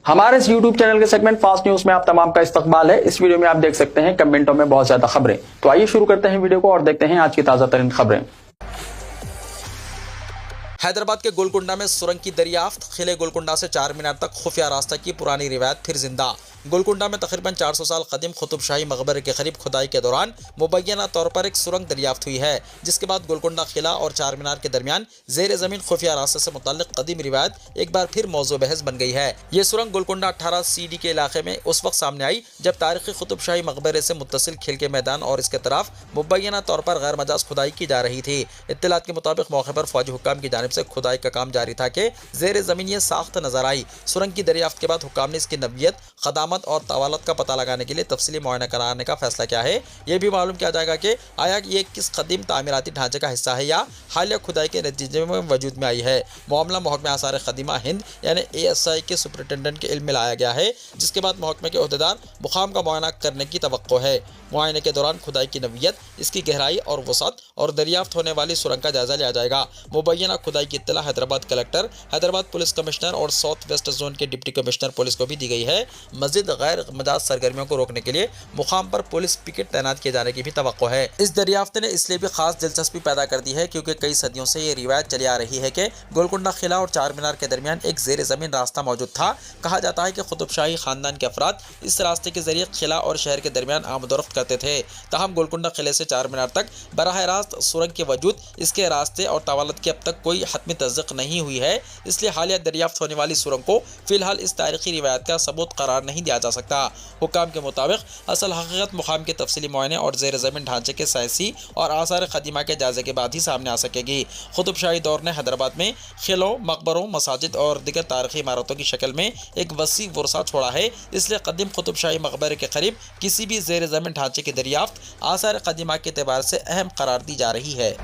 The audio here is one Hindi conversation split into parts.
हमारे इस YouTube चैनल के सेगमेंट फास्ट न्यूज में आप तमाम का इस्तकबाल है। इस वीडियो में आप देख सकते हैं कमेंटों में बहुत ज्यादा खबरें। तो आइए शुरू करते हैं वीडियो को और देखते हैं आज की ताजा तरीन खबरें। हैदराबाद के गोलकुंडा में सुरंग की दरियाफ्त। किले गोलकुंडा से चार मीनार तक खुफिया रास्ता की पुरानी रिवायत फिर जिंदा। गोलकुंडा में तकरीबन 400 साल कदीम कुतुब शाही मकबरे के करीब खुदाई के दौरान मुबैना तौर पर एक सुरंग दरियाफ्त हुई है, जिसके बाद गोलकुंडा किला और चार मीनार के दरमियान जेर जमीन खुफिया रास्ते से मुताल्लिक कदीम रिवायत एक बार फिर मौजू बहस बन गई है। ये सुरंग गोलकुंडा 18 CD के इलाके में उस वक्त सामने आई जब तारीखी कुतुब शाही मकबरे से मुत्तसिल खेल के मैदान और इसके तरफ मुबैना तौर पर गैर मजाज खुदाई की जा रही थी। इत्तलात के मुताबिक मौके पर फौजी हुक्काम की जानिब से खुदाई का काम जारी था कि जेर जमीन ये साख्त नजर आई। सुरंग की दरियाफ्त के बाद हुक्काम ने इसकी नवियत, खदामत और तवालत का पता लगाने के लिए तफसीली मुआयना कराने का फैसला किया है। यह भी मालूम किया जाएगा कि आया ये किस कदीम तामीराती ढांचे का हिस्सा है या हालिया खुदाई के नतीजे में वजूद में आई है। मामला महकमा आसार खदीमा हिंद यानी ASI के सुपरिटेंडेंट के इल्म में लाया गया है, जिसके बाद महकमे के अहदेदार मुकाम का मुआयना करने की तवक्को है। मुआयने के दौरान खुदाई की नवियत, इसकी गहराई और वसअत और दरियाफ्त होने वाली सुरंग का जायजा लिया जाएगा। मुबैना खुदाई की इत्तला Hyderabad collector, Hyderabad police commissioner और साउथ वेस्ट जोन के डिप्टी कमिश्नर पुलिस को भी दी गई है। मस्जिद गैर मजाज सरगर्मियों को रोकने के लिए मुकाम पर पुलिस पिकेट तैनात किए जाने की भी तवक्को है। इस दरियाफ्त ने इसलिए भी खास दिलचस्पी पैदा कर दी है क्योंकि कई सदियों से ये रिवायत चली आ रही है कि गोलकुंडा किला और चार मीनार के दरमियान एक जेर जमीन रास्ता मौजूद था। कहा जाता है कि कुतुब शाही खानदान के अफराद इस रास्ते के जरिए किला और शहर के दरमियान आमदोरफ्त करते थे। तहम गोलकुंडा किले से चार मीनार तक बराह रास्त सुरंग के वजूद, इसके रास्ते और तवालत की अब तक कोई हतमी तस्दीक नहीं हुई है, इसलिए हालिया दरियाफ्त होने वाली सुरंग को फिलहाल इस तारीखी रिवायत का सबूत करार नहीं दिया जा सकता। हुक्काम के मुताबिक असल हकीकत मुकाम के तफसीली मुआयने और जेर ज़मीन ढांचे के साइंसी और आसार कदीमा के जायजे के बाद ही सामने आ सकेगी। कुतुब शाही दौर ने हैदराबाद में किलों, मकबरों, मसाजिद और दीगर तारीखी इमारतों की शक्ल में एक वसी वर्सा छोड़ा है, इसलिए कदीम कुतुब शाही मकबरे के करीब किसी भी जेर ज़मीन ढांचे की दरियाफ्त आसार कदीमा के एतबार से अहम करार दी जा रही है।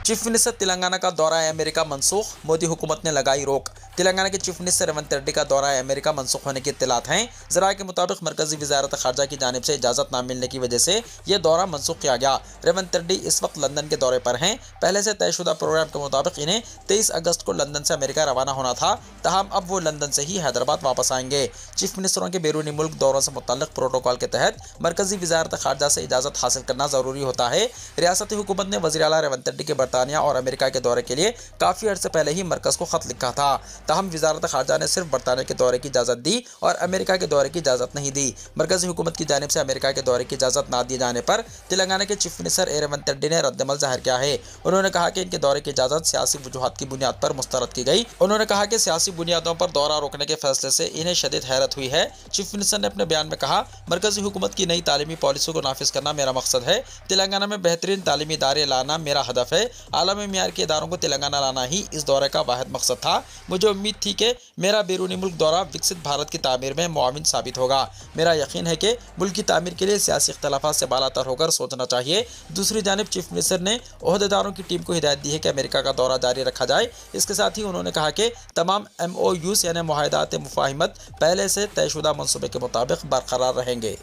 चीफ मिनिस्टर तेलंगाना का दौरा अमेरिका मनसूख, मोदी हुकूमत ने लगाई रोक। तेलंगाना के चीफ मिनिस्टर रेवंत रेड्डी का दौरा अमेरिका मनसूख होने की इत्तलात हैं। ज़राए के मुताबिक मरकजी वजारत खारजा की जानिब से इजाज़त ना मिलने की वजह से यह दौरा मनसूख किया गया। रेवंत रेड्डी इस वक्त लंदन के दौरे पर हैं। पहले से तयशुदा प्रोग्राम के मुताबिक इन्हें 23 अगस्त को लंदन से अमेरिका रवाना होना था, तहम अब वो लंदन से ही हैदराबाद वापस आएंगे। चीफ मिनिस्टरों के बैरूनी मुल्क दौरों से मुतल्लिक प्रोटोकॉल के तहत मरकजी वजारत खारजा से इजाज़त हासिल करना ज़रूरी होता है। रियासती हुकूमत ने वज़ीर आला रेवंत रेड्डी के बरतानिया और अमेरिका के दौरे के लिए काफ़ी अर्से पहले ही मरकज़ को खत लिखा था। तहम वजारत खारजा ने सिर्फ बरतानिया के दौरे की इजाज़त दी और अमेरिका के दौरे की इजाज़त नहीं दी। मरकज़ी हुकूमत की जानिब से अमेरिका के दौरे की इजाज़त ना दिए जाने पर तेलंगाना के चीफ मिनिस्टर रेवंत रेड्डी ने रद्दमल जाहिर किया है। उन्होंने कहा कि इनके दौरे की इजाज़त सियासी वजूहात की बुनियाद पर मुस्तरद की गई। उन्होंने कहा कि सियासी बुनियादों पर दौरा रोकने के फैसले से इन्हें शदीद हैरत हुई है। चीफ मिनिस्टर ने अपने बयान में कहा, मरकज़ी हुकूमत की नई तालीमी पॉलिसी को नाफिज करना मेरा मकसद है। तेलंगाना में बेहतरीन तालीमी इदारे लाना मेरा हदफ है। आलमी मियार के इदारों को तेलंगाना लाना ही इस दौरे का वाहिद मकसद था। मुझे उम्मीद थी कि मेरा बैरूनी मुल्क दौरा विकसित भारत की तामीर में मुआविन साबित होगा। मेरा यकीन है कि मुल्क की तामीर के लिए सियासी इख्तलाफात से बालातर होकर सोचना चाहिए। दूसरी जानिब चीफ मिनिस्टर ने ओहदेदारों की टीम को हिदायत दी है कि अमेरिका का दौरा जारी रखा जाए। इसके साथ ही उन्होंने कहा कि तमाम MOUs यानी मुआहदात मुफाहिमत पहले से तयशुदा मनसूबे के मुताबिक बरकरार रहेंगे।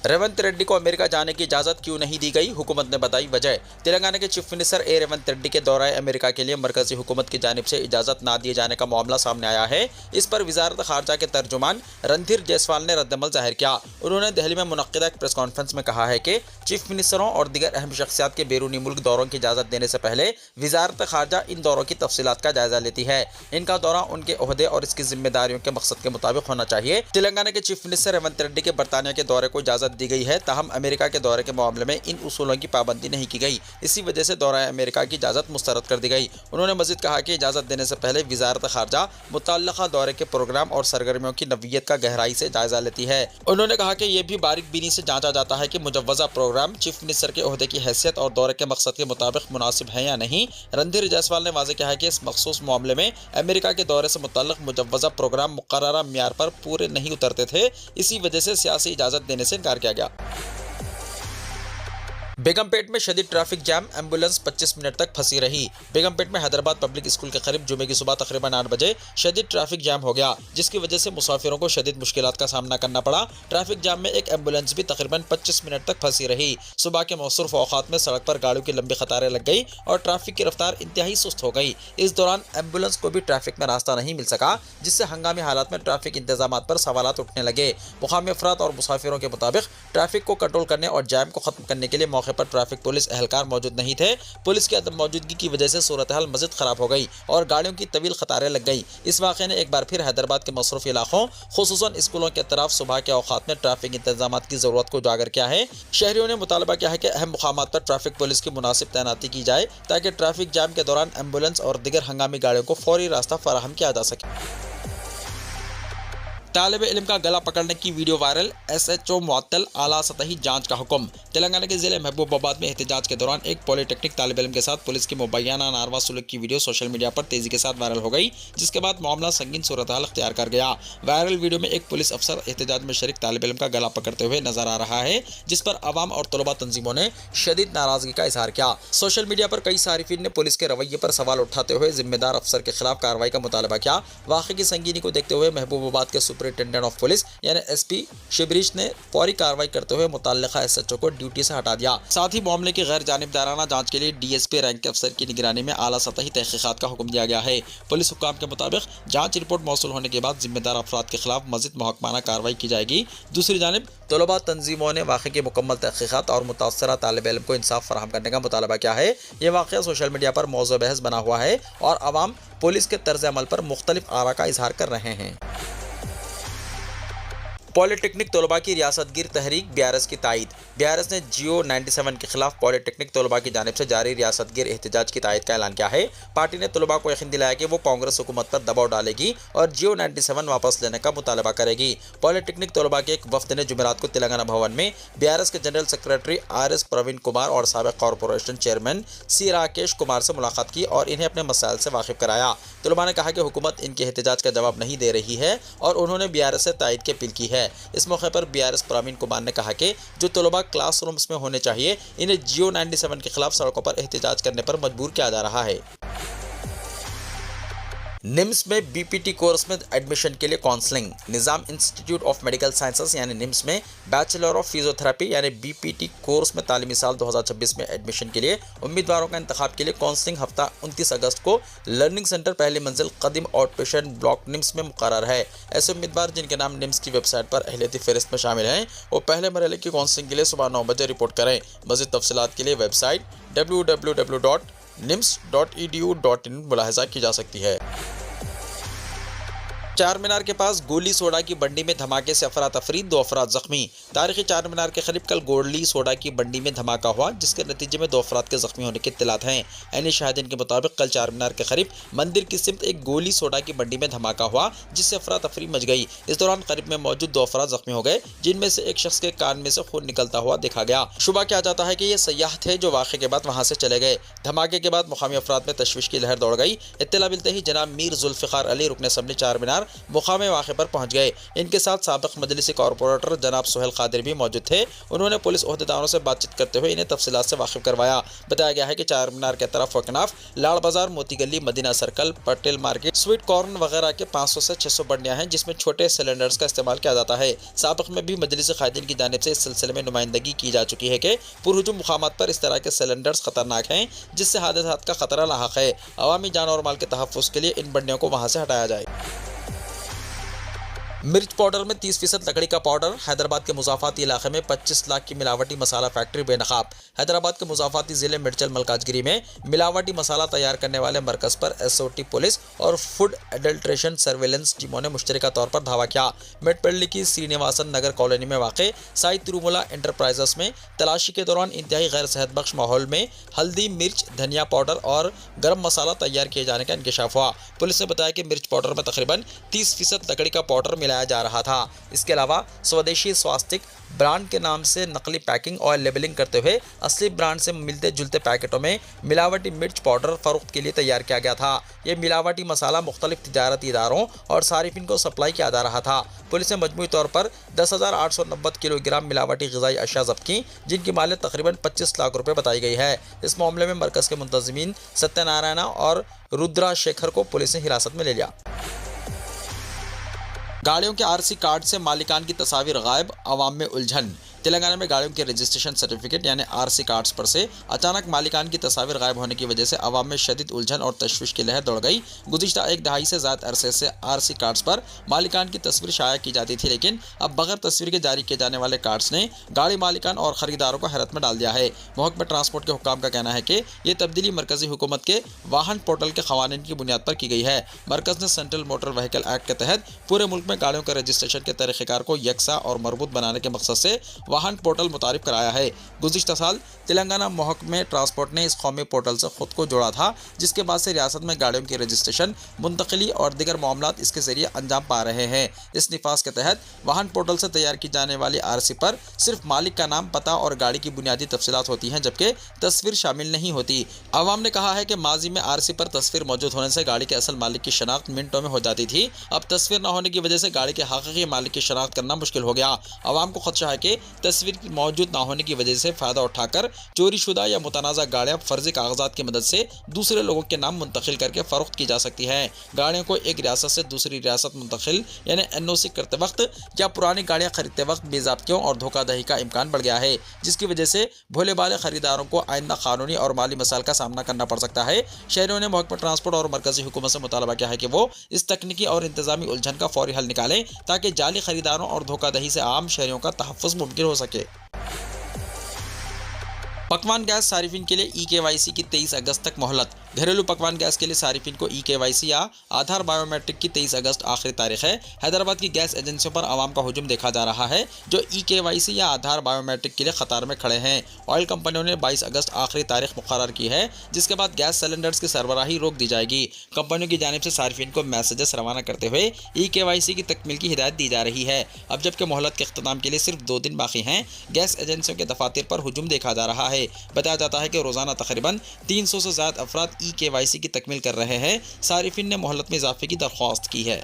रेवंत रेड्डी को अमेरिका जाने की इजाज़त क्यों नहीं दी गई, हुकूमत ने बताई वजह। तेलंगाना के चीफ मिनिस्टर रेवंत रेड्डी के दौरे अमेरिका के लिए मरकजी हुकूमत की जानिब से इजाज़त ना दिए जाने का मामला सामने आया है। इस पर वजारत खारजा के तर्जुमान रणधीर जायसवाल ने रद्दमल जाहिर किया। उन्होंने दिल्ली में मुनक्किदा एक प्रेस कॉन्फ्रेंस में कहा है कि चीफ मिनिस्टरों और दीगर अहम शख्सियात के बैरूनी मुल्क दौरों की इजाज़त देने से पहले वजारत खारजा इन दौरों की तफसीलात का जायजा लेती है। इनका दौरा उनके ओहदे और इसकी जिम्मेदारियों के मकसद के मुताबिक होना चाहिए। तेलंगाना के चीफ मिनिस्टर रेवंत रेड्डी के बरतानिया के दौरे को इजाज़त दी गई है, तहम अमेरिका के दौरे के मामले में इन उसूलों की पाबंदी नहीं की गई। इसी वजह से दौरा अमेरिका की इजाज़त मुस्तरद कर दी गई। उन्होंने मज़ीद कहा कि इजाज़त देने से पहले वजारत खारजा मुतल्लक़ा दौरे के प्रोग्राम और सरगर्मियों की नवीयत का गहराई से जायजा लेती है। उन्होंने कहा कि यह भी बारीक बीनी से जांचा जाता है कि मुजव्वज़ा प्रोग्राम चीफ मिनिस्टर के ओहदे की हैसियत और दौरे के मकसद के मुताबिक मुनासिब है या नहीं। रणधीर जायसवाल ने वाज़ेह किया है कि इस मखसूस मामले में अमेरिका के दौरे से मुतल्लिक़ मुजव्वज़ा प्रोग्राम मुक़र्ररा मियार पर पूरे नहीं उतरते थे। इसी वजह से सियासी इजाज़त देने से इनकार किया गया। बेगमपेट में शदीद ट्रैफिक जाम, एम्बुलेंस 25 मिनट तक फंसी रही। बेगमपेट में हैदराबाद पब्लिक स्कूल के करीब जुमे की सुबह तकरीबन 8 बजे शदीद ट्रैफिक जाम हो गया, जिसकी वजह से मुसाफिरों को शदीद मुश्किलात का सामना करना पड़ा। ट्रैफिक जाम में एक एम्बुलेंस भी तकरीबन 25 मिनट तक फंसी रही। सुबह के मौसूफ औकात में सड़क पर गाड़ियों की लंबी कतारें लग गई और ट्रैफिक की रफ्तार इंतहाई सुस्त हो गई। इस दौरान एम्बुलेंस को भी ट्रैफिक में रास्ता नहीं मिल सका, जिससे हंगामी हालात में ट्रैफिक इंतजाम पर सवालात उठने लगे। मुकामी अफराद और मुसाफिरों के मुताबिक ट्रैफिक को कंट्रोल करने और जाम को खत्म करने के लिए मौके पर ट्रैफिक पुलिस एहलकार मौजूद नहीं थे। पुलिस की अदम मौजूदगी की वजह से सूरत हाल मज़ीद खराब हो गई और गाड़ियों की तवील कतारें लग गई। इस वाक़े ने एक बार फिर हैदराबाद के मसरूफ इलाकों, खुसूसन स्कूलों के तरफ सुबह के औकात में ट्रैफिक इंतजाम की ज़रूरत को उजागर किया है। शहरियों ने मुतालबा किया है कि अहम मुकामात पर ट्रैफिक पुलिस की मुनासिब तैनाती की जाए, ताकि ट्रैफिक जाम के दौरान एम्बुलेंस और दीगर हंगामी गाड़ियों को फौरी रास्ता फराहम किया जा सके। तालिब इल्म का गला पकड़ने की वीडियो वायरल, SHO मुअत्तल, आला सतही जांच का हुक्म। तेलंगाना के जिले महबूबाबाद में एहतजाज के दौरान एक पॉलिटेक्निक तालिब इल्म के साथ पुलिस की मुबैना नारवा सुलूक की वीडियो सोशल मीडिया पर तेजी के साथ वायरल हो गई, जिसके बाद मामला संगीन सूरत हाल अख्तियार कर गया। वायरल वीडियो में एक पुलिस अफसर एहतजाज में शरीक तालिब इल्म का गला पकड़ते हुए नजर आ रहा है, जिस पर अवाम और तलबा तंजीमों ने शदीद नाराजगी का इजहार किया। सोशल मीडिया पर कई सारिफिन ने पुलिस के रवैये पर सवाल उठाते हुए जिम्मेदार अफसर के खिलाफ कार्रवाई का मुतालबा किया। वाक़े की संगीनी को देखते हुए महबूबाबाद के सुपरिटेंडेंट ऑफ पुलिस यानी SP शिबरीश ने फौरी कार्रवाई करते हुए मुतल्लिका SHO को ड्यूटी से हटा दिया। साथ ही मामले की गैर जानिबदाराना जांच के लिए DSP रैंक के अफसर की निगरानी में आला सतही तहकीकात का हुक्म दिया गया है। पुलिस हुक्काम के मुताबिक जांच रिपोर्ट मौसूल होने के बाद जिम्मेदार अफराद के खिलाफ मज़ीद महकमाना कार्रवाई की जाएगी। दूसरी जानिब तलबा तंजीमों ने वाक़े की मुकम्मल तहकीकात और मुतासरा तालिब इल्म को इंसाफ फराहम करने का मुतालबा किया है। ये वाक़या सोशल मीडिया पर मौज़ू बहस बना हुआ है और अवाम पुलिस के तर्ज अमल पर मुख्तलिफ आरा का इजहार कर रहे हैं। पॉलिटेक्निक तलबा की रियासतगिर तहरीक, BRS की तायद। BRS ने जियो 97 के खिलाफ पॉलिटेक्निक तलबा की जानिब से जारी रियासतगिर एहतजाज की तायद का ऐलान किया है। पार्टी ने तलबा को यकीन दिलाया कि वो कांग्रेस हुकूमत पर दबाव डालेगी और जियो 97 वापस लेने का मुतालबा करेगी। पॉलिटेक्निक तलबा के एक वफ्द ने जुमेरात को तेलंगाना भवन में BRS के general secretary RS Praveen Kumar और साबिक corporation chairman C Rakesh Kumar से मुलाकात की और इन्हें अपने मसाइल से वाकिफ कराया। तलबा ने कहा कि हुकूमत इनके एहतजाज का जवाब नहीं दे रही है और उन्होंने BRS से तायद की अपील की है। इस मौके पर BRS प्रवीण कुमार ने कहा कि जो तलबा क्लासरूम्स में होने चाहिए, इन्हें जियो 97 के खिलाफ सड़कों पर एहतजाज करने पर मजबूर किया जा रहा है। निम्स में BPT कोर्स में एडमिशन के लिए counselling. Nizam institute of medical sciences यानी निम्स में बैचलर ऑफ फिजियोथेरेपी यानी BPT कोर्स में तालीमी साल 2026 में एडमिशन के लिए उम्मीदवारों का इंतखाब के लिए काउंसलिंग हफ्ता 29 अगस्त को लर्निंग सेंटर पहली मंजिल कदीम आउट पेशेंट ब्लॉक निम्स में मुकर्रर है। ऐसे उम्मीदवार जिनके नाम निम्स की वेबसाइट पर अहलियती फहरिस्त में शामिल हैं, वो पहले मरहले की काउंसलिंग के लिए सुबह 9 बजे रिपोर्ट करें। मज़ीद तफसीलात के लिए वेबसाइट www.nims.edu.in मुलाहिजा की जा सकती है। चार मीनार के पास गोली सोडा की बंडी में धमाके से अफरा तफरी, 2 अफराद जख्मी। तारीखी चार मीनार के करीब कल गोली सोडा की बंडी में धमाका हुआ, जिसके नतीजे में 2 अफराद के जख्मी होने की इत्तलात हैं। ऐनी शाहिदीन के मुताबिक कल चार मीनार के करीब मंदिर की सिमत एक गोली सोडा की बंडी में धमाका हुआ, जिससे अफरा तफरी मच गई। इस दौरान करीब में मौजूद 2 अफराद जख्मी हो गए, जिनमें से एक शख्स के कान में से खून निकलता हुआ देखा गया। शुबा किया जाता है कि ये सयाह थे जो वाक़े के बाद वहाँ से चले गए। धमाके के बाद मुकामी अफराद में तशवीश की लहर दौड़ गई। इत्तला मिलते ही जनाब मीर जुल्फ़िकार अली रुकन असम्बली चार मीनार मुकाम वाक़े पर पहुंच गए। इनके साथ साबिक़ मजलिसी कॉरपोरेटर जनाब सोहेल कादिर भी मौजूद थे। उन्होंने पुलिस ओहदेदारों से बातचीत करते हुए इन्हें तफसीलात से वाकिफ करवाया। बताया गया है कि चार मीनार के तरफ वकनाफ, लाड़ Bazaar, Moti Gali, Madina circle, Patel market, sweet corn वगैरह के 500 से 600 बंडियां हैं, जिसमें छोटे सिलेंडर्स का इस्तेमाल किया जाता है। साबिक़ में भी मजलिसी कायदीन की जानिब से इस सिलसिले में नुमाइंदगी की जा चुकी है कि पुरहुजूम मुकामात पर इस तरह के सिलेंडर्स खतरनाक हैं, जिससे हादसात का खतरा लाहक है। अवामी जान और माल के तहफ़्फ़ुज़ के लिए इन बंडियों को वहाँ से हटाया जाए। मिर्च पाउडर में 30% लकड़ी का पाउडर। हैदराबाद के मुज़ाफ़ाती इलाके में 25 लाख की मिलावटी मसाला फैक्ट्री बेनकाब। हैदराबाद के मुज़ाफ़ाती ज़िले मिर्चल मलकाजगिरी में मिलावटी मसाला तैयार करने वाले मरकज़ पर SOT पुलिस और फूड एडल्ट्रेशन सर्वेलेंस टीमों ने मुश्तरका तौर पर धावा किया। मेटपल्ली की श्रीनिवासन नगर कॉलोनी में वाक़े साई तिरुमला एंटरप्राइजेस में तलाशी के दौरान इंतहाई गैर सेहतबख्श माहौल में हल्दी, मिर्च, धनिया पाउडर और गर्म मसाला तैयार किए जाने का इंकशाफ हुआ। पुलिस ने बताया कि मिर्च पाउडर में तकरीबन 30% लकड़ी का पाउडर खिलाया जा रहा था। इसके अलावा स्वदेशी स्वास्तिक ब्रांड के नाम से नकली पैकिंग और लेबलिंग करते हुए असली ब्रांड से मिलते जुलते पैकेटों में मिलावटी मिर्च पाउडर फरोख्त के लिए तैयार किया गया था। ये मिलावटी मसाला मुख्तलिफ तिजारती इदारों और सारिफिन को सप्लाई किया जा रहा था। पुलिस ने मजमूई तौर पर 10,890 किलोग्राम मिलावटी ग़िज़ाई अशिया ज़ब्त की, जिनकी मालियत तकरीबन 25 लाख रुपए बताई गई है। इस मामले में मरकज़ के मुंतज़मीन सत्यनारायणा और रुद्रा शेखर को पुलिस ने हिरासत में ले लिया। गाड़ियों के आरसी कार्ड से मालिकान की तस्वीर गायब, अवाम में उलझन। तेलंगाना में गाड़ियों के रजिस्ट्रेशन सर्टिफिकेट यानी आरसी कार्ड्स पर से अचानक मालिकान की तस्वीर गायब होने की वजह से अवाम में शदीद उलझन और तशवीश की लहर दौड़ गई। गुज़िश्ता एक दहाई से ज़्यादा अरसे से आरसी कार्ड्स पर मालिकान की तस्वीर शाया की जाती थी, लेकिन अब बगैर तस्वीर के जारी किए जाने वाले कार्ड्स ने गाड़ी मालिकान और ख़रीदारों को हैरत में डाल दिया है। महकमा ट्रांसपोर्ट के हुक्काम का कहना है कि ये तब्दीली मरकज़ी हुकूमत के वाहन पोर्टल के क़वानीन की बुनियाद पर की गई है। मरकज़ ने सेंट्रल मोटर व्हीकल एक्ट के तहत पूरे मुल्क में गाड़ियों के रजिस्ट्रेशन के तरीक़ेकार को यकसा और मरबूत बनाने के मकसद से वाहन पोर्टल मुतारिफ कराया है। गुज़िश्ता साल तेलंगाना महकमे ट्रांसपोर्ट ने इस कौमी पोर्टल से खुद को जोड़ा था, जिसके बाद से रियासत में गाड़ियों की रजिस्ट्रेशन, मुंतकली और दीगर मामलात इसके जरिए अंजाम पा रहे हैं। इस निफाज के तहत वाहन पोर्टल से तैयार की जाने वाली आरसी पर सिर्फ मालिक का नाम, पता और गाड़ी की बुनियादी तफसीलात होती हैं, जबकि तस्वीर शामिल नहीं होती। अवाम ने कहा है कि माजी में आरसी पर तस्वीर मौजूद होने से गाड़ी के असल मालिक की शनाख्त मिनटों में हो जाती थी। अब तस्वीर न होने की वजह से गाड़ी के हकीकी मालिक की शनाख्त करना मुश्किल हो गया। अवाम को खदशा है कि तस्वीर मौजूद न होने की वजह से फ़ायदा उठाकर चोरी शुदा या मुतनाज़ा गाड़ियाँ फर्जी कागजात की मदद से दूसरे लोगों के नाम मुंतकिल करके फ़रोख्त की जा सकती है। गाड़ियों को एक रियासत से दूसरी रियासत मुंतकिल यानी एनओसी करते वक्त या पुरानी गाड़ियाँ खरीदते वक्त बेज़ाब्तियों और धोखाधड़ी का इम्कान बढ़ गया है, जिसकी वजह से भोले भाले खरीदारों को आइंदा कानूनी और माली मसाइल का सामना करना पड़ सकता है। शहरियों ने महकमा ट्रांसपोर्ट और मरकज़ी हुकूमत से मुतालबा किया है कि वो इस तकनीकी और इंतजामी उलझन का फौरी हल निकालें, ताकि जाली खरीदारों और धोखाधड़ी से आम शहरियों का तहफ़्फ़ुज़ मुमकिन हो सके। पकवान गैस सारिफिन के लिए EKYC की 23 अगस्त तक मोहलत। घरेलू पकवान गैस के लिए सारिफिन को EKYC या आधार बायोमेट्रिक की 23 अगस्त आखिरी तारीख है। हैदराबाद की गैस एजेंसियों पर आवाम का हुजूम देखा जा रहा है, जो EKYC या आधार बायोमेट्रिक के लिए कतार में खड़े हैं। ऑयल कंपनियों ने 22 अगस्त आखिरी तारीख मुकर्रर की है, जिसके बाद गैस सिलेंडर्स की सरबराही रोक दी जाएगी। कंपनियों की जानिब से सारिफिन को मैसेजेस रवाना करते हुए EKYC की तकमील की हिदायत दी जा रही है। अब जबकि मोहलत के अख्ताम के लिए सिर्फ 2 दिन बाकी हैं, गैस एजेंसियों के दफातर पर हुजूम देखा जा रहा है। बताया जाता है कि रोज़ाना तकरीबन 300 से ज़्यादा अफराद EKYC की तकमील कर रहे हैं। सारिफिन ने मोहलत में इजाफे की दरख्वास्त की है।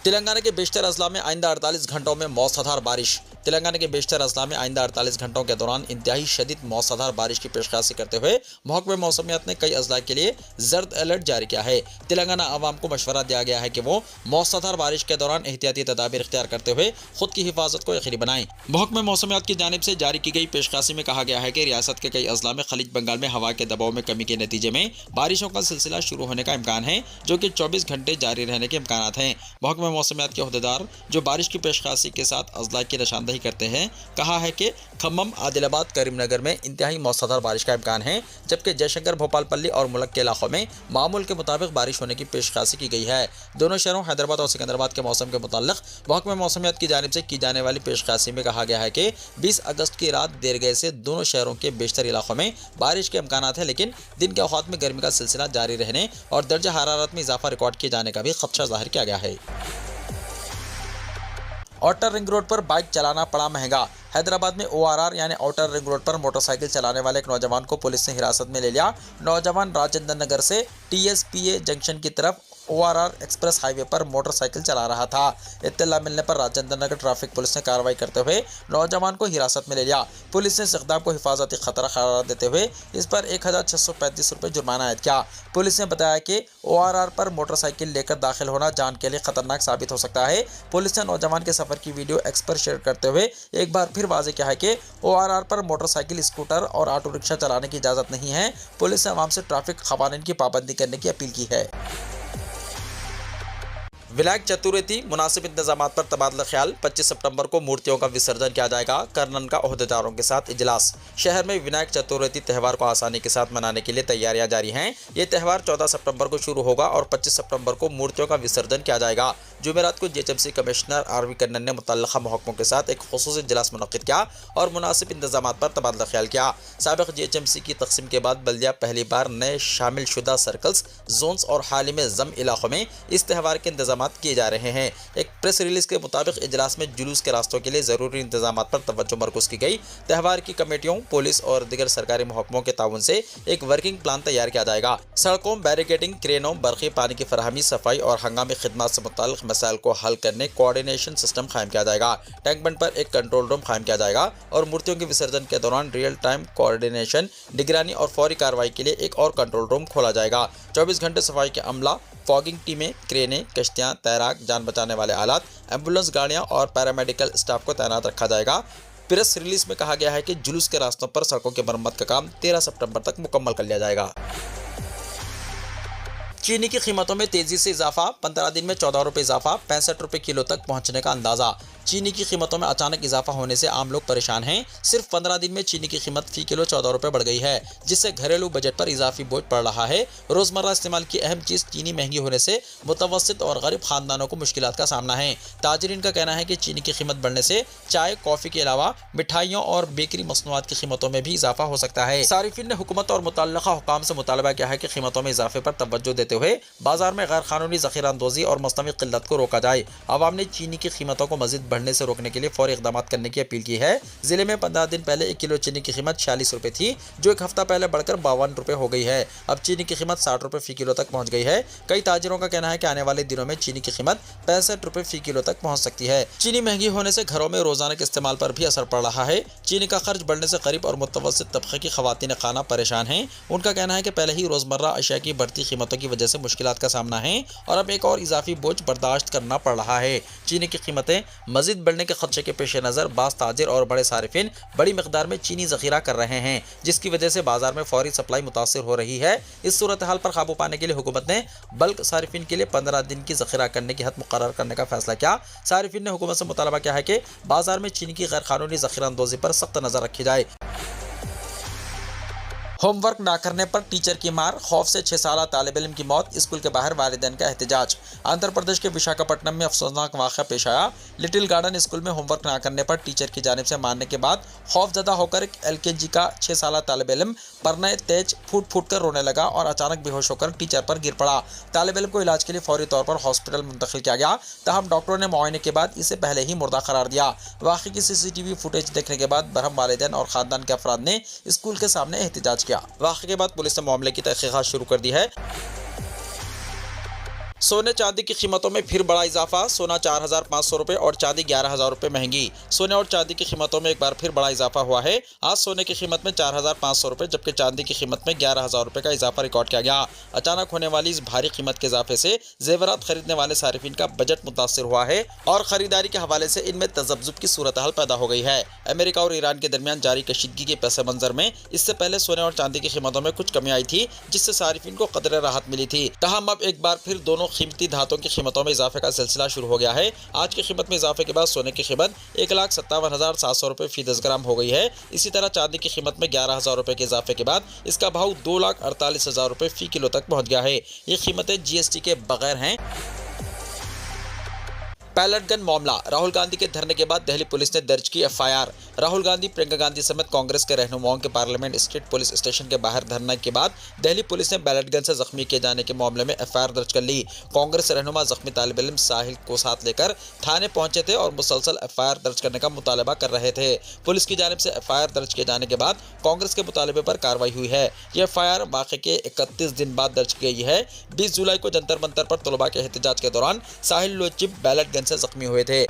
तेलंगाना के बेशतर अजला में आइंदा 48 घंटों में मौसलाधार बारिश। तेलंगाना के बेशतर अजला में आइंदा 48 घंटों के दौरान इंतहाई शदीद मौसलाधार बारिश की पेशकशी करते हुए महकमे मौसमियात ने कई अजला के लिए जर्द अलर्ट जारी किया है। तेलंगाना आवाम को मशवरा दिया गया है कि वो मौसलाधार बारिश के दौरान एहतियाती तदाबीर इख्तियार करते हुए खुद की हिफाजत को यकीनी बनाएं। महकमे मौसमियात की जानिब से जारी की गई पेशकशी में कहा गया है कि रियासत के कई अजला में खलीज बंगाल में हवा के दबाव में कमी के नतीजे में बारिशों का सिलसिला शुरू होने का इम्कान है, जो कि 24 घंटे जारी रहने के इम्कान हैं। महकमे मौसमियात के अहदेदार जो बारिश की पेशकशी के साथ अजला की निशानदही करते हैं, कहा है कि खम्मम, आदिलाबाद, करीमनगर में इंतहाई मौसलाधार बारिश का इम्कान है, जबकि जयशंकर, भोपालपल्ली और मुल्क के इलाकों में मामूल के मुताबिक बारिश होने की पेशकशी की गई है। दोनों शहरों हैदराबाद और सिकंदराबाद के मौसम के मुताल्लिक महकमा मौसमियात की जानिब से की जाने वाली पेशकशी में कहा गया है कि 20 अगस्त की रात देर गए से दोनों शहरों के बेशतर इलाकों में बारिश के इम्कान हैं, लेकिन दिन के औकात में गर्मी का सिलसिला जारी रहने और दर्जा हरारत में इजाफा रिकॉर्ड किए जाने का भी खदशा जाहिर किया गया है। आउटर रिंग रोड पर बाइक चलाना पड़ा महंगा। हैदराबाद में ORR यानी आउटर रिंग रोड पर मोटरसाइकिल चलाने वाले एक नौजवान को पुलिस ने हिरासत में ले लिया। नौजवान राजेंद्र नगर से TSPA जंक्शन की तरफ ORR एक्सप्रेस हाईवे पर मोटरसाइकिल चला रहा था। इत्तला मिलने पर राजेंद्र नगर ट्रैफिक पुलिस ने कार्रवाई करते हुए नौजवान को हिरासत में ले लिया। पुलिस ने इक़दाम को हिफाजती खतरा करार देते हुए इस पर 1635 रुपये जुर्माना आयद किया। पुलिस ने बताया कि ORR पर मोटरसाइकिल लेकर दाखिल होना जान के लिए खतरनाक साबित हो सकता है। पुलिस ने नौजवान के सफ़र की वीडियो एक्स पर शेयर करते हुए एक बार फिर वाज़ेह किया है कि ORR पर मोटरसाइकिल, स्कूटर और ऑटो रिक्शा चलाने की इजाज़त नहीं है। पुलिस ने आवाम से ट्रैफिक क़वानीन की पाबंदी करने की अपील की है। विनायक चतुर्थी मुनासिब इंतजामात पर तबादला ख्याल। 25 सितंबर को मूर्तियों का विसर्जन किया जाएगा। कर्नल का ओहदेदारों के साथ इजलास। शहर में विनायक चतुर्थी त्यौहार को आसानी के साथ मनाने के लिए तैयारियां जारी हैं। ये त्यौहार 14 सितंबर को शुरू होगा और 25 सितंबर को मूर्तियों का विसर्जन किया जाएगा। जुमेरात को GHMC कमिश्नर RV कर्नल ने मुतल्लिका महकमों के साथ एक खुसूसी इजलास मुनक्किद किया और मुनासिब इंतजामात पर तबादला ख्याल किया। साबिक़ GHMC की तकसीम के बाद बल्दिया पहली बार नए शामिल शुदा सर्कल्स, जोन्स और हाल ही में जम इलाकों में इस त्यौहार के इंतजाम इंतजाम किए जा रहे हैं। एक प्रेस रिलीज के मुताबिक इजलास में जुलूस के रास्तों के लिए ज़रूरी इंतजाम पर तवज्जो मरकूज़ की गई। त्यौहार की कमेटियों, पुलिस और दीगर सरकारी महकमों के ताउन से एक वर्किंग प्लान तैयार किया जाएगा। सड़कों, बैरिकेडिंग, क्रेनों, बरक़ी पानी की फराहमी, सफाई और हंगामी खिदमत से मुताल्लिक़ मसाइल को हल करने कोऑर्डिनेशन सिस्टम कायम किया जाएगा। टैंक बंड पर एक कंट्रोल रूम कायम किया जाएगा और मूर्तियों के विसर्जन के दौरान रियल टाइम कोऑर्डिनेशन, निगरानी और फौरी कार्रवाई के लिए एक और कंट्रोल रूम खोला जाएगा। 24 घंटे सफाई के अमला, फॉगिंग टीमें, क्रेनें, कश्तियाँ, तैराक, जान बचाने वाले आलात, एम्बुलेंस गाड़ियाँ और पैरामेडिकल स्टाफ को तैनात रखा जाएगा। प्रेस रिलीज में कहा गया है कि जुलूस के रास्तों पर सड़कों की मरम्मत का काम 13 सितंबर तक मुकम्मल कर लिया जाएगा। चीनी की कीमतों में तेजी से इजाफा, 15 दिन में 14 रुपये इजाफा, 65 रुपये किलो तक पहुंचने का अंदाजा। चीनी की कीमतों में अचानक इजाफा होने से आम लोग परेशान हैं। सिर्फ 15 दिन में चीनी की कीमत फी किलो 14 रुपये बढ़ गई है, जिससे घरेलू बजट पर इजाफी बोझ पड़ रहा है। रोजमर्रा इस्तेमाल की अहम चीज चीनी महंगी होने से मुतवस्सित और गरीब खानदानों को मुश्किलात का सामना है। ताजरीन का कहना है कि चीनी की कीमत बढ़ने से चाय, कॉफी के अलावा मिठाइयों और बेकरी मसनूआत की कीमतों में भी इजाफा हो सकता है। सारिफिन ने हुकूमत और मुतल्लिका हुकाम से मुतालबा किया है कि कीमतों में इजाफे पर तवज्जो देते हुए बाजार में गैर कानूनी ज़ख़ीरा अंदोज़ी और मसनवी क़िल्लत को रोका जाए। आवाम ने चीनी की कीमतों को मज़ीद बढ़ने से रोकने के लिए फौरी इक़दाम करने की अपील की है। ज़िले में 15 दिन पहले 1 किलो चीनी की कीमत 46 रुपये थी, जो एक हफ्ता पहले बढ़कर 52 रुपये हो गई है। अब चीनी की कीमत 60 रुपये फ़ी किलो तक पहुँच गई है। कई ताजिरों का कहना है कि आने वाले दिनों में चीनी की कीमत 65 रुपये फ़ी किलो तक पहुँच सकती है। चीनी महंगी होने से घरों में रोज़ाना के इस्तेमाल पर भी असर पड़ रहा है। चीनी का खर्च बढ़ने से गरीब और मुतवस्सित तबके की ख़वातीन खाना परेशान हैं। उनका कहना है कि पहले ही रोज़मर्रा अशिया की बढ़ती कीमतों की वजह से मुश्किलात का सामना है और अब एक और इजाफी बोझ बर्दाश्त करना पड़ रहा है। चीनी की कीमतें मजीद बढ़ने के खदशे के पेश नज़र बाज़ ताजिर और बड़े सारिफिन बड़ी मिकदार में चीनी ज़ख़ीरा कर रहे हैं, जिसकी वजह से बाजार में फौरी सप्लाई मुतासिर हो रही है। इस सूरत हाल पर काबू पाने के लिए हुकूमत ने बल्क सारिफिन के लिए 15 दिन की ज़ख़ीरा करने की हद मुकर्रर करने का फैसला किया। सारिफिन ने हुकूमत से मुतालबा किया है कि बाजार में चीनी की गैर कानूनी ज़ख़ीरा अंदोज़ी पर सख्त नज़र रखी जाए। होमवर्क ना करने पर टीचर की मार, खौफ से 6 साला तालिब इल्म की मौत, स्कूल के बाहर वालिदैन का एहतजाज। आंध्र प्रदेश के विशाखापट्टनम में अफसोसनाक वाक़या पेश आया। लिटिल गार्डन स्कूल में होमवर्क ना करने पर टीचर की जानिब से मारने के बाद खौफजदा होकर एक LKG का 6 साला तालिब इल्म परने तेज फूट फूट कर रोने लगा और अचानक बेहोश होकर टीचर पर गिर पड़ा। तालिब इल्म को इलाज के लिए फौरी तौर पर हॉस्पिटल मुंतकिल किया गया, ताहम डॉक्टरों ने मुआयने के बाद इसे पहले ही मुर्दा करार दिया। वाक़े की CCTV फुटेज देखने के बाद बरहम वालिदैन और ख़ानदान के अफराद ने स्कूल के सामने एहतजाज किया। वाक़े के बाद पुलिस ने मामले की तहक़ीक़ात शुरू कर दी है। सोने चांदी की कीमतों में फिर बड़ा इजाफा, सोना 4,500 रुपये और चांदी 11,000 रुपये महंगी। सोने और चांदी की कीमतों में एक बार फिर बड़ा इजाफा हुआ है। आज सोने की कीमत में 4,500 रुपये जबकि चांदी की कीमत में 11,000 रुपये का इजाफा रिकॉर्ड किया गया। अचानक होने वाली इस भारी कीमत के इजाफे से जेवरात खरीदने वाले सारिफिन का बजट मुतासिर हुआ है और ख़रीदारी के हवाले से इनमें तज़ब्ज़ुब की सूरत हाल पैदा हो गई है। अमेरिका और ईरान के दरमियान जारी कशीदगी के पस मंज़र में इससे पहले सोने और चांदी की कीमतों में कुछ कमी आई थी, जिससे सारिफिन को कदरे राहत मिली थी। तहम अब एक बार फिर दोनों कीमती धातों की कीमतों में इजाफे का सिलसिला शुरू हो गया है। आज की कीमत में इजाफे के बाद सोने की कीमत 1,57,700 रुपये फी 10 ग्राम हो गई है। इसी तरह चांदी की कीमत में 11,000 रुपये के इजाफे के बाद इसका भाव 2,48,000 रुपये फी किलो तक पहुंच गया है। ये कीमतें GST के बगैर हैं। पैलेट गन मामला, राहुल गांधी के धरने के बाद दिल्ली पुलिस ने दर्ज की FIR। राहुल गांधी, प्रियंका गांधी समेत कांग्रेस के रहनुमाओं के पार्लियामेंट स्ट्रीट पुलिस स्टेशन के बाहर धरने के बाद दिल्ली पुलिस ने बैलेट गन से जख्मी किए जाने के मामले में FIR दर्ज कर ली। कांग्रेस रहनुमा जख्मी तालिब इल्म साहिल को साथ लेकर थाने पहुंचे थे और मुसलसल FIR दर्ज करने का मुतालबा कर रहे थे। पुलिस की जानिब से FIR दर्ज किए जाने के बाद कांग्रेस के मुतालबे पर कार्रवाई हुई है। यह FIR वाक़े के 31 दिन बाद दर्ज की गई है। 20 जुलाई को जंतर मंतर पर तलबा के एहतजाज के दौरान साहिल लोचिब बैलेट गन से जख्मी हुए थे।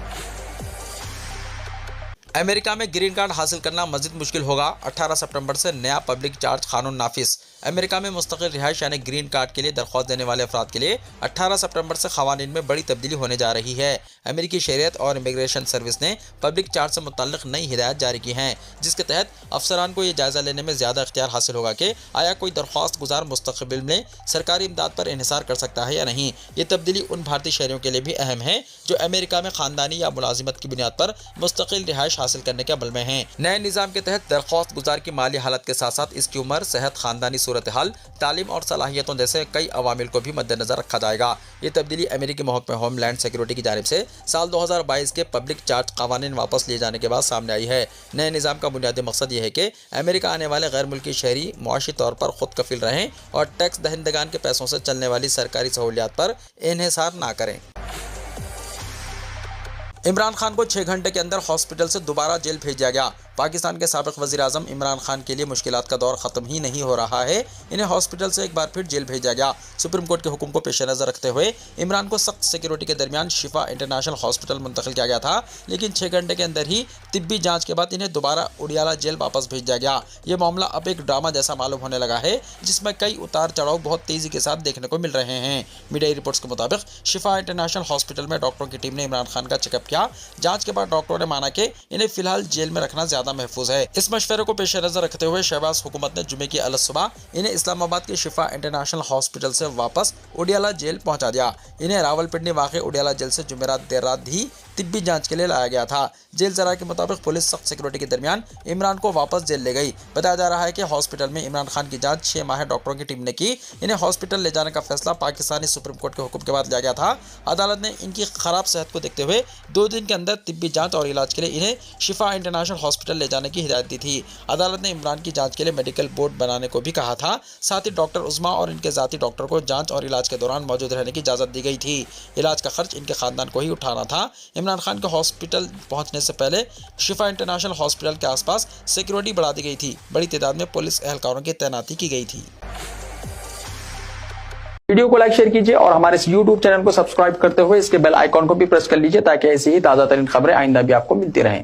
अमेरिका में ग्रीन कार्ड हासिल करना मज़ीद मुश्किल होगा। 18 सितंबर से नया पब्लिक चार्ज कानून नाफिज। अमेरिका में मुस्तकिल रिहाइश यानी ग्रीन कार्ड के लिए दरख्वास्त देने वाले अफराद के लिए 18 सितंबर से क़वानीन में बड़ी तब्दीली होने जा रही है। अमेरिकी शरीयत और इमिग्रेशन सर्विस ने पब्लिक चार्ज से मुतल्लिक़ नई हिदायत जारी की हैं, जिसके तहत अफसरान को यह जायज़ा लेने में ज़्यादा इख्तियार हासिल होगा कि आया कोई दरख्वास्त गुजार मुस्तक़बिल में सरकारी इमदाद पर इन्हिसार कर सकता है या नहीं। ये तब्दीली उन भारतीय शहरियों के लिए भी अहम है जो अमेरिका में ख़ानदानी या मुलाजिमत की बुनियाद पर मुस्तकिल रिहाइश हासिल करने के अमल में हैं। नए निज़ाम के तहत दरख्वास्त गुजार की माली हालत के साथ साथ इसकी उम्र, सेहत, ख़ानदानी सूरत हाल, तालीम और सलाहियतों जैसे कई अवामिल को भी मद्देनज़र रखा जाएगा। ये तब्दीली अमेरिकी महकमे होमलैंड सिक्योरिटी की जानिब से साल 2022 के पब्लिक चार्ज क़वानीन वापस लिए जाने के बाद सामने आई है। नए निज़ाम का बुनियादी मकसद ये है कि अमेरिका आने वाले गैर मुल्की शहरी मुआशी तौर पर खुद कफिल रहें और टैक्स दहिंदगान के पैसों से चलने वाली सरकारी सहूलियात पर इन्हिसार ना करें। इमरान खान को 6 घंटे के अंदर हॉस्पिटल से दोबारा जेल भेजा गया। पाकिस्तान के साबिक वज़ीर आज़म इमरान खान के लिए मुश्किलात का दौर ख़त्म ही नहीं हो रहा है, इन्हें हॉस्पिटल से एक बार फिर जेल भेजा गया। सुप्रीम कोर्ट के हुक्म को पेश नज़र रखते हुए इमरान को सख्त सिक्योरिटी के दरमियान शिफा इंटरनेशनल हॉस्पिटल मुंतकिल किया गया था, लेकिन 6 घंटे के अंदर ही तिब्बी जाँच के बाद इन्हें दोबारा उडियाला जेल वापस भेजा गया। ये मामला अब एक ड्रामा जैसा मालूम होने लगा है, जिसमें कई उतार चढ़ाव बहुत तेज़ी के साथ देखने को मिल रहे हैं। मीडिया रिपोर्ट्स के मुताबिक शिफा इंटरनेशनल हॉस्पिटल में डॉक्टरों की टीम ने इमरान खान का चेकअप किया। जांच के बाद डॉक्टरों ने माना कि इन्हें फिलहाल जेल में रखना ज्यादा महफूज है। इस मशवरे को पेश नजर रखते हुए शहबाज हुकूमत ने जुमे की अलग सुबह इन्हें इस्लामाबाद के शिफा इंटरनेशनल हॉस्पिटल से वापस उडियाला जेल पहुंचा दिया। इन्हें रावलपिंडी वाक़ उडियाला जेल से जुमेरात देर रात ही तिब्बी जांच के लिए लाया गया था। जेल जरा के मुताबिक पुलिस सख्त सिक्योरिटी के दरमियान इमरान को वापस जेल ले गई। बताया जा रहा है कि हॉस्पिटल में इमरान खान की जांच 6 माहिर डॉक्टरों की टीम ने की। इन्हें हॉस्पिटल ले जाने का फैसला पाकिस्तानी सुप्रीम कोर्ट के हुक्म के बाद लिया गया था। अदालत ने इनकी खराब सेहत को देखते हुए 2 दिन के अंदर तिब्बी जांच और इलाज के लिए इन्हें शिफा इंटरनेशनल हॉस्पिटल ले जाने की हिदायत दी थी। अदालत ने इमरान की जांच के लिए मेडिकल बोर्ड बनाने को भी कहा था। साथ ही डॉक्टर उस्मा और इनके जाती डॉक्टर को जांच और इलाज के दौरान मौजूद रहने की इजाज़त दी गई थी। इलाज का खर्च इनके खानदान को ही उठाना था। इमरान खान के हॉस्पिटल पहुंचने से पहले शिफा इंटरनेशनल हॉस्पिटल के आसपास सिक्योरिटी बढ़ा दी गई थी। बड़ी तादाद में पुलिस एहलकारों की तैनाती की गई थी। वीडियो को लाइक शेयर कीजिए और हमारे इस YouTube चैनल को सब्सक्राइब करते हुए इसके बेल आइकॉन को भी प्रेस कर लीजिए, ताकि ऐसी ही ताज़ा तरीन खबरें आइंदा भी आपको मिलती रहें।